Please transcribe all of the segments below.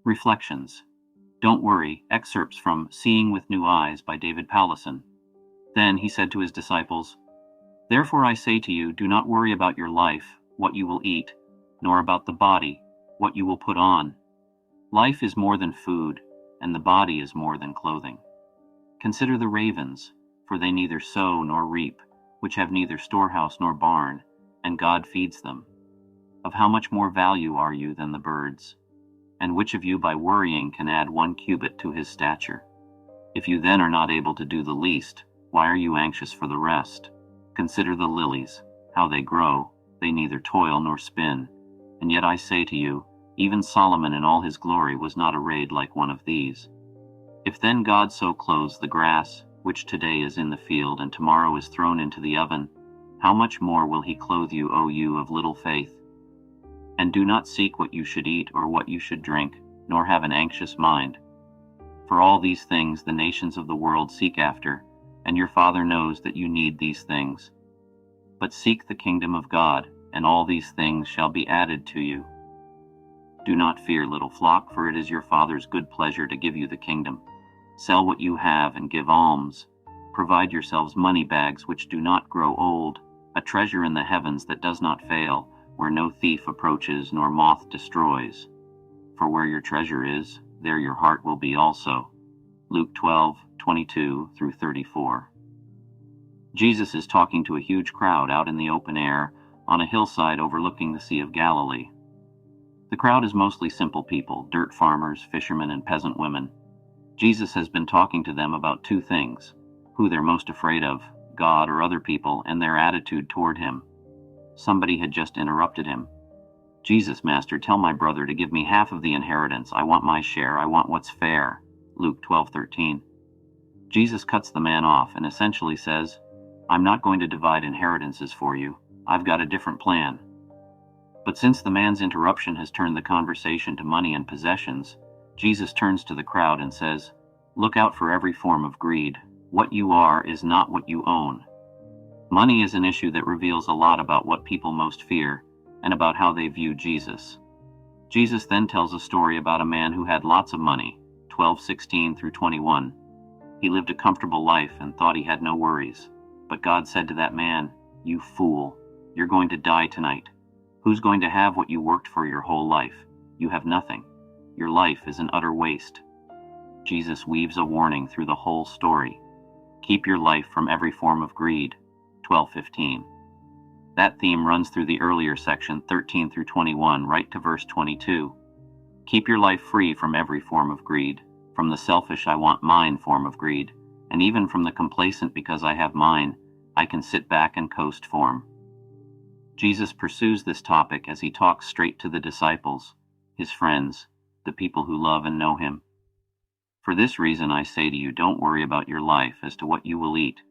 Reflections. Don't worry. Excerpts from Seeing with New Eyes by David Powlison. Then he said to his disciples, "Therefore I say to you, do not worry about your life, what you will eat, nor about the body, what you will put on. Life is more than food, and the body is more than clothing. Consider the ravens, for they neither sow nor reap, which have neither storehouse nor barn, and God feeds them. Of how much more value are you than the birds? And which of you by worrying can add 1 cubit to his stature? If you then are not able to do the least, why are you anxious for the rest? Consider the lilies, how they grow, they neither toil nor spin. And yet I say to you, even Solomon in all his glory was not arrayed like one of these. If then God so clothes the grass, which today is in the field and tomorrow is thrown into the oven, how much more will he clothe you, O you of little faith? And do not seek what you should eat or what you should drink, nor have an anxious mind. For all these things the nations of the world seek after, and your Father knows that you need these things. But seek the kingdom of God, and all these things shall be added to you. Do not fear, little flock, for it is your Father's good pleasure to give you the kingdom. Sell what you have and give alms. Provide yourselves money bags which do not grow old, a treasure in the heavens that does not fail, where no thief approaches nor moth destroys. For where your treasure is, there your heart will be also." Luke 12:22-34. Jesus is talking to a huge crowd out in the open air, on a hillside overlooking the Sea of Galilee. The crowd is mostly simple people, dirt farmers, fishermen, and peasant women. Jesus has been talking to them about 2 things: who they're most afraid of, God or other people, and their attitude toward him. Somebody had just interrupted him. "Jesus, Master, tell my brother to give me half of the inheritance. I want my share. I want what's fair." Luke 12:13. Jesus cuts the man off and essentially says, "I'm not going to divide inheritances for you. I've got a different plan." But since the man's interruption has turned the conversation to money and possessions, Jesus turns to the crowd and says, "Look out for every form of greed. What you are is not what you own." Money is an issue that reveals a lot about what people most fear and about how they view Jesus. Jesus then tells a story about a man who had lots of money, 12:16-21. He lived a comfortable life and thought he had no worries. But God said to that man, "You fool, you're going to die tonight. Who's going to have what you worked for your whole life? You have nothing. Your life is an utter waste." Jesus weaves a warning through the whole story. Keep your life from every form of greed, 12:15. That theme runs through the earlier section, 13-21, right to verse 22. Keep your life free from every form of greed, from the selfish "I want mine" form of greed, and even from the complacent "because I have mine, I can sit back and coast" form. Jesus pursues this topic as he talks straight to the disciples, his friends, the people who love and know him. "For this reason I say to you, don't worry about your life as to what you will eat."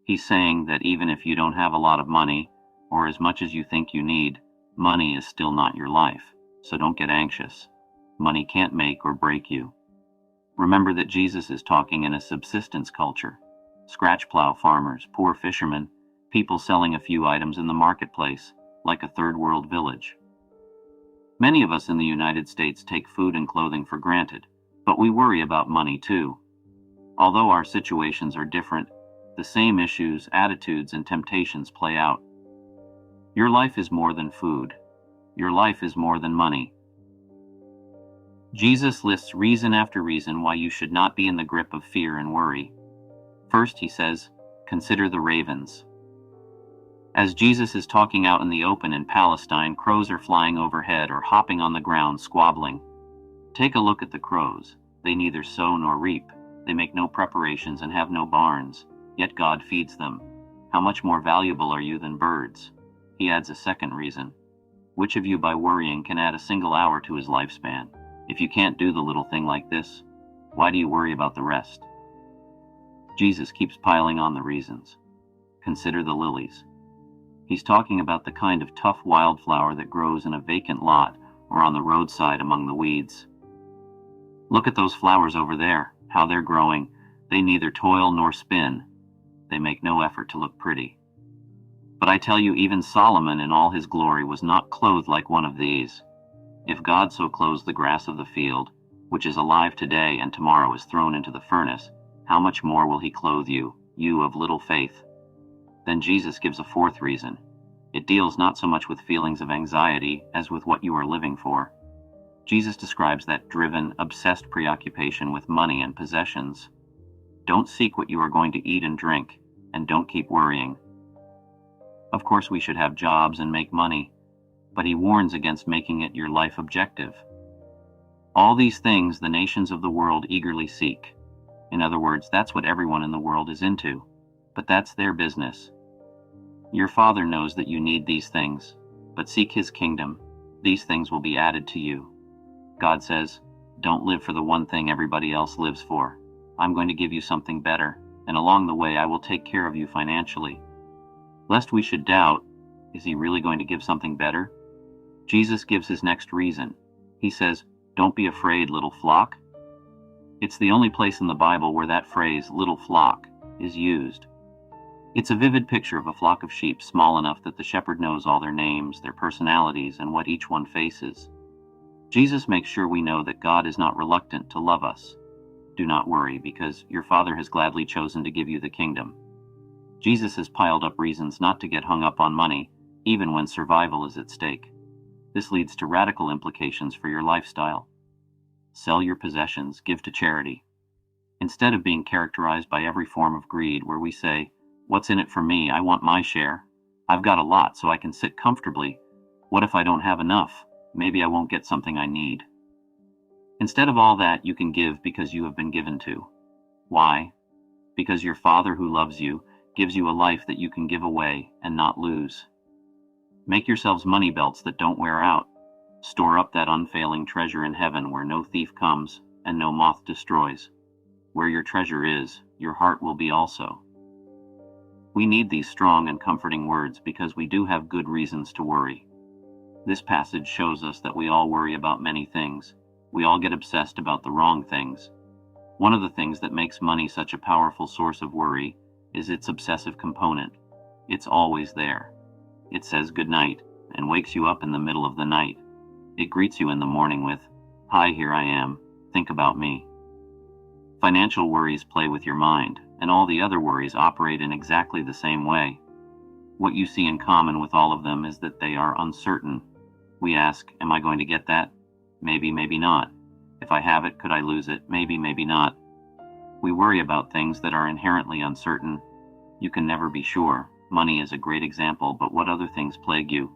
He's saying that even if you don't have a lot of money, or as much as you think you need, money is still not your life, so don't get anxious. Money can't make or break you. Remember that Jesus is talking in a subsistence culture. Scratch plow farmers, poor fishermen, people selling a few items in the marketplace, like a third world village. Many of us in the United States take food and clothing for granted, but we worry about money too. Although our situations are different, the same issues, attitudes, and temptations play out. Your life is more than food. Your life is more than money. Jesus lists reason after reason why you should not be in the grip of fear and worry. First, he says, consider the ravens. As Jesus is talking out in the open in Palestine, crows are flying overhead or hopping on the ground squabbling. Take a look at the crows. They neither sow nor reap. They make no preparations and have no barns, yet God feeds them. How much more valuable are you than birds? He adds a second reason. Which of you by worrying can add a single hour to his lifespan? If you can't do the little thing like this, why do you worry about the rest? Jesus keeps piling on the reasons. Consider the lilies. He's talking about the kind of tough wildflower that grows in a vacant lot or on the roadside among the weeds. Look at those flowers over there, how they're growing. They neither toil nor spin. They make no effort to look pretty. But I tell you, even Solomon in all his glory was not clothed like one of these. If God so clothes the grass of the field, which is alive today and tomorrow is thrown into the furnace, how much more will he clothe you, you of little faith? Then Jesus gives a fourth reason. It deals not so much with feelings of anxiety as with what you are living for. Jesus describes that driven, obsessed preoccupation with money and possessions. Don't seek what you are going to eat and drink, and don't keep worrying. Of course, we should have jobs and make money, but he warns against making it your life objective. All these things the nations of the world eagerly seek. In other words, that's what everyone in the world is into, but that's their business. Your Father knows that you need these things, but seek his kingdom. These things will be added to you. God says, don't live for the one thing everybody else lives for. I'm going to give you something better, and along the way I will take care of you financially. Lest we should doubt, is he really going to give something better? Jesus gives his next reason. He says, don't be afraid, little flock. It's the only place in the Bible where that phrase, little flock, is used. It's a vivid picture of a flock of sheep small enough that the shepherd knows all their names, their personalities, and what each one faces. Jesus makes sure we know that God is not reluctant to love us. Do not worry, because your Father has gladly chosen to give you the kingdom. Jesus has piled up reasons not to get hung up on money, even when survival is at stake. This leads to radical implications for your lifestyle. Sell your possessions, give to charity. Instead of being characterized by every form of greed where we say, what's in it for me? I want my share. I've got a lot so I can sit comfortably. What if I don't have enough? Maybe I won't get something I need. Instead of all that, you can give because you have been given to. Why? Because your Father who loves you gives you a life that you can give away and not lose. Make yourselves money belts that don't wear out. Store up that unfailing treasure in heaven where no thief comes and no moth destroys. Where your treasure is, your heart will be also. We need these strong and comforting words because we do have good reasons to worry. This passage shows us that we all worry about many things. We all get obsessed about the wrong things. One of the things that makes money such a powerful source of worry is its obsessive component. It's always there. It says goodnight and wakes you up in the middle of the night. It greets you in the morning with, "Hi, here I am. Think about me." Financial worries play with your mind, and all the other worries operate in exactly the same way. What you see in common with all of them is that they are uncertain. We ask, am I going to get that? Maybe, maybe not. If I have it, could I lose it? Maybe, maybe not. We worry about things that are inherently uncertain. You can never be sure. Money is a great example, but what other things plague you?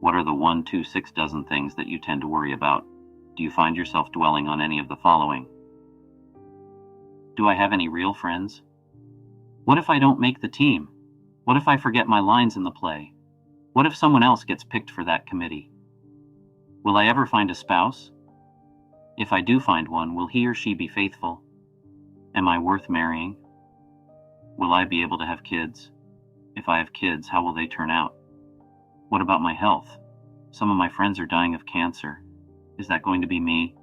What are the 1, 2, 6 dozen things that you tend to worry about? Do you find yourself dwelling on any of the following? Do I have any real friends? What if I don't make the team? What if I forget my lines in the play? What if someone else gets picked for that committee? Will I ever find a spouse? If I do find one, will he or she be faithful? Am I worth marrying? Will I be able to have kids? If I have kids, how will they turn out? What about my health? Some of my friends are dying of cancer. Is that going to be me?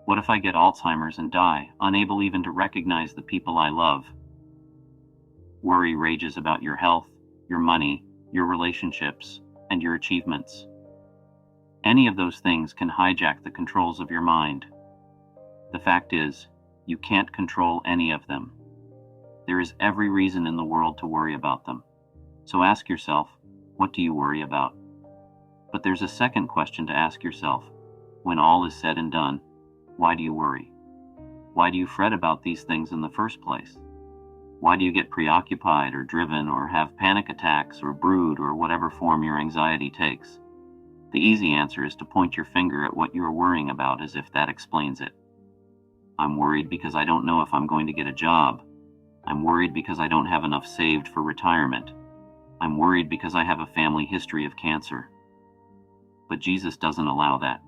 What if I get Alzheimer's and die, unable even to recognize the people I love? Worry rages about your health, your money, your relationships, and your achievements. Any of those things can hijack the controls of your mind. The fact is, you can't control any of them. There is every reason in the world to worry about them. So ask yourself, what do you worry about? But there's a second question to ask yourself. When all is said and done, why do you worry? Why do you fret about these things in the first place? Why do you get preoccupied or driven or have panic attacks or brood or whatever form your anxiety takes? The easy answer is to point your finger at what you're worrying about as if that explains it. I'm worried because I don't know if I'm going to get a job. I'm worried because I don't have enough saved for retirement. I'm worried because I have a family history of cancer. But Jesus doesn't allow that.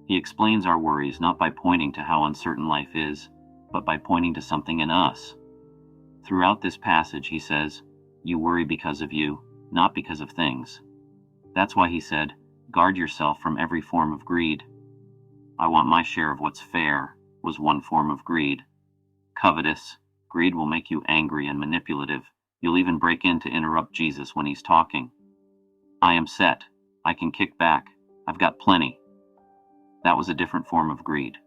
He explains our worries not by pointing to how uncertain life is, but by pointing to something in us. Throughout this passage, he says, you worry because of you, not because of things. That's why he said, guard yourself from every form of greed. I want my share of what's fair was one form of greed. Covetous, greed will make you angry and manipulative. You'll even break in to interrupt Jesus when he's talking. I am set. I can kick back. I've got plenty. That was a different form of greed.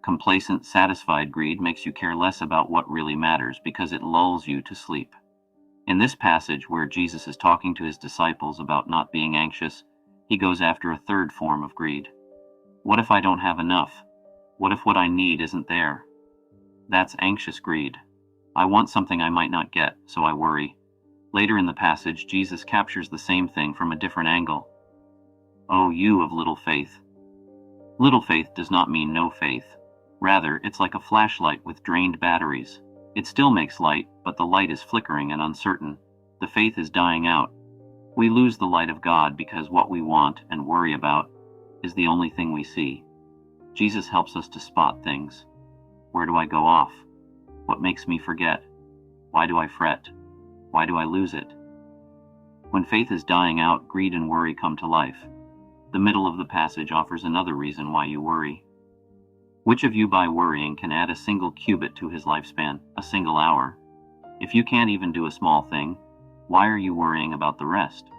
Complacent, satisfied greed makes you care less about what really matters because it lulls you to sleep. In this passage, where Jesus is talking to his disciples about not being anxious, he goes after a third form of greed. What if I don't have enough? What if what I need isn't there? That's anxious greed. I want something I might not get, so I worry. Later in the passage, Jesus captures the same thing from a different angle. "O you of little faith." Little faith does not mean no faith. Rather, it's like a flashlight with drained batteries. It still makes light, but the light is flickering and uncertain. The faith is dying out. We lose the light of God because what we want and worry about is the only thing we see. Jesus helps us to spot things. Where do I go off? What makes me forget? Why do I fret? Why do I lose it? When faith is dying out, greed and worry come to life. The middle of the passage offers another reason why you worry. Which of you by worrying can add a single cubit to his lifespan, a single hour? If you can't even do a small thing, why are you worrying about the rest?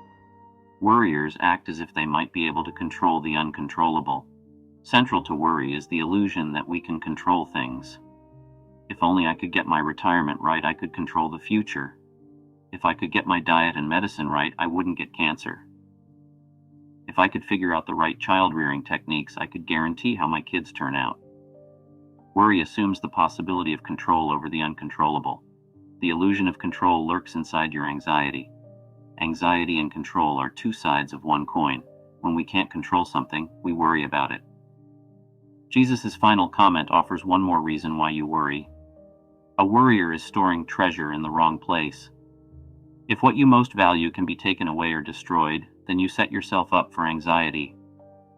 Worriers act as if they might be able to control the uncontrollable. Central to worry is the illusion that we can control things. If only I could get my retirement right, I could control the future. If I could get my diet and medicine right, I wouldn't get cancer. If I could figure out the right child-rearing techniques, I could guarantee how my kids turn out. Worry assumes the possibility of control over the uncontrollable. The illusion of control lurks inside your anxiety. Anxiety and control are two sides of one coin. When we can't control something, we worry about it. Jesus' final comment offers one more reason why you worry. A worrier is storing treasure in the wrong place. If what you most value can be taken away or destroyed, then you set yourself up for anxiety.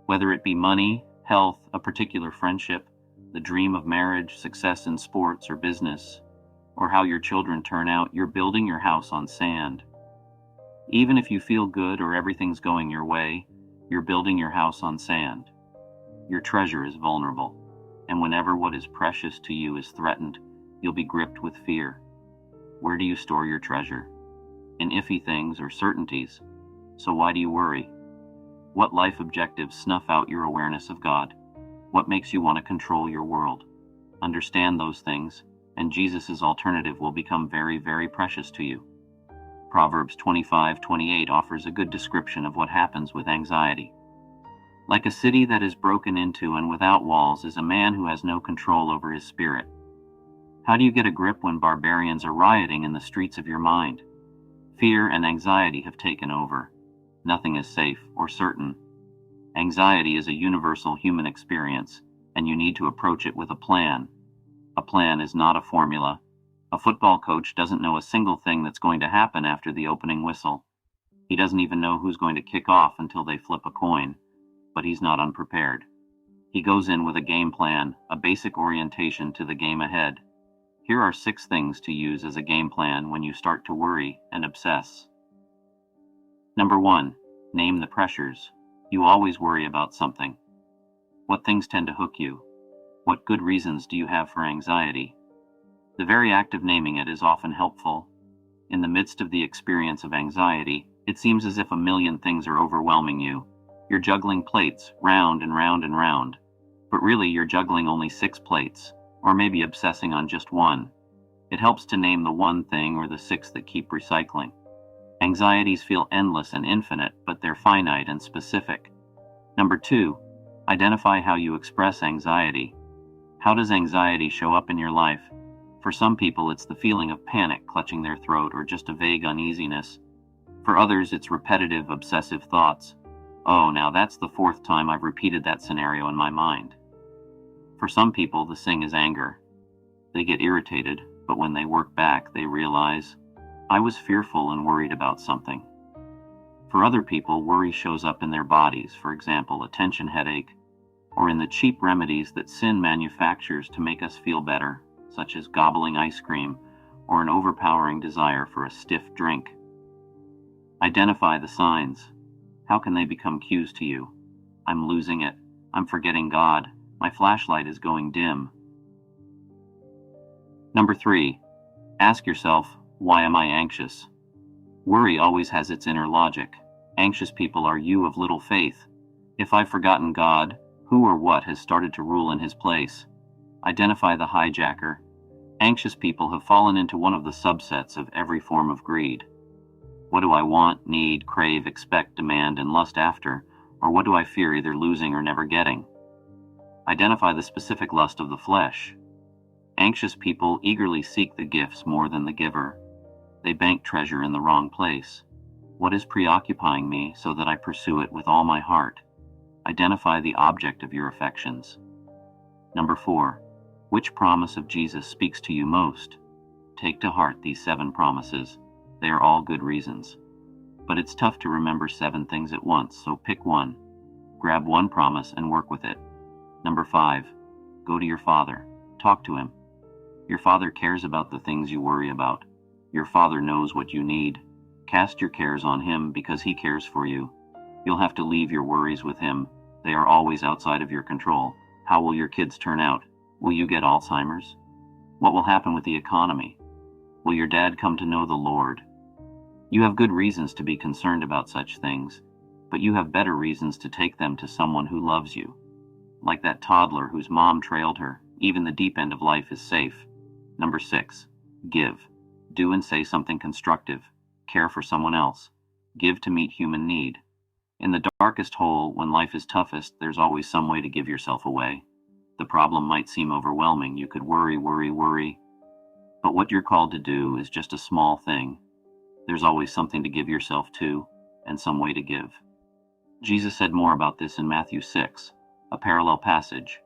Whether it be money, health, a particular friendship, the dream of marriage, success in sports or business, or how your children turn out, you're building your house on sand. Even if you feel good or everything's going your way, you're building your house on sand. Your treasure is vulnerable, and whenever what is precious to you is threatened, you'll be gripped with fear. Where do you store your treasure? In iffy things or certainties. So why do you worry? What life objectives snuff out your awareness of God? What makes you want to control your world? Understand those things, and Jesus' alternative will become very, very precious to you. Proverbs 25:28 offers a good description of what happens with anxiety. Like a city that is broken into and without walls is a man who has no control over his spirit. How do you get a grip when barbarians are rioting in the streets of your mind? Fear and anxiety have taken over. Nothing is safe or certain. Anxiety is a universal human experience, and you need to approach it with a plan. A plan is not a formula. A football coach doesn't know a single thing that's going to happen after the opening whistle. He doesn't even know who's going to kick off until they flip a coin, but he's not unprepared. He goes in with a game plan, a basic orientation to the game ahead. Here are 6 things to use as a game plan when you start to worry and obsess. Number 1, name the pressures. You always worry about something. What things tend to hook you? What good reasons do you have for anxiety? The very act of naming it is often helpful. In the midst of the experience of anxiety, it seems as if a million things are overwhelming you. You're juggling plates, round and round and round. But really, you're juggling only 6 plates, or maybe obsessing on just one. It helps to name the one thing or the 6 that keep recycling. Anxieties feel endless and infinite, but they're finite and specific. Number 2, identify how you express anxiety. How does anxiety show up in your life? For some people, it's the feeling of panic clutching their throat or just a vague uneasiness. For others, it's repetitive, obsessive thoughts. Oh, now that's the 4th time I've repeated that scenario in my mind. For some people, the sing is anger. They get irritated, but when they work back, they realize, I was fearful and worried about something. For other people, worry shows up in their bodies, for example, a tension headache, or in the cheap remedies that sin manufactures to make us feel better, such as gobbling ice cream or an overpowering desire for a stiff drink. Identify the signs. How can they become cues to you? I'm losing it. I'm forgetting God. My flashlight is going dim. Number 3, ask yourself, why am I anxious? Worry always has its inner logic. Anxious people are you of little faith. If I've forgotten God, who or what has started to rule in his place? Identify the hijacker. Anxious people have fallen into one of the subsets of every form of greed. What do I want, need, crave, expect, demand, and lust after? Or what do I fear either losing or never getting? Identify the specific lust of the flesh. Anxious people eagerly seek the gifts more than the giver. They bank treasure in the wrong place. What is preoccupying me so that I pursue it with all my heart? Identify the object of your affections. Number 4. Which promise of Jesus speaks to you most? Take to heart these 7 promises. They are all good reasons. But it's tough to remember 7 things at once, so pick one. Grab one promise and work with it. Number 5. Go to your Father. Talk to Him. Your Father cares about the things you worry about. Your Father knows what you need. Cast your cares on Him because He cares for you. You'll have to leave your worries with Him. They are always outside of your control. How will your kids turn out? Will you get Alzheimer's? What will happen with the economy? Will your dad come to know the Lord? You have good reasons to be concerned about such things, but you have better reasons to take them to someone who loves you. Like that toddler whose mom trailed her, even the deep end of life is safe. Number 6. Give. Do and say something constructive. Care for someone else. Give to meet human need. In the darkest hole, when life is toughest, there's always some way to give yourself away. The problem might seem overwhelming. You could worry. But what you're called to do is just a small thing. There's always something to give yourself to, and some way to give. Jesus said more about this in Matthew 6, a parallel passage.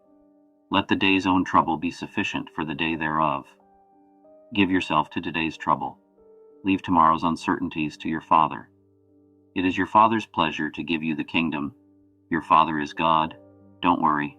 Let the day's own trouble be sufficient for the day thereof. Give yourself to today's trouble. Leave tomorrow's uncertainties to your Father. It is your Father's pleasure to give you the kingdom. Your Father is God. Don't worry.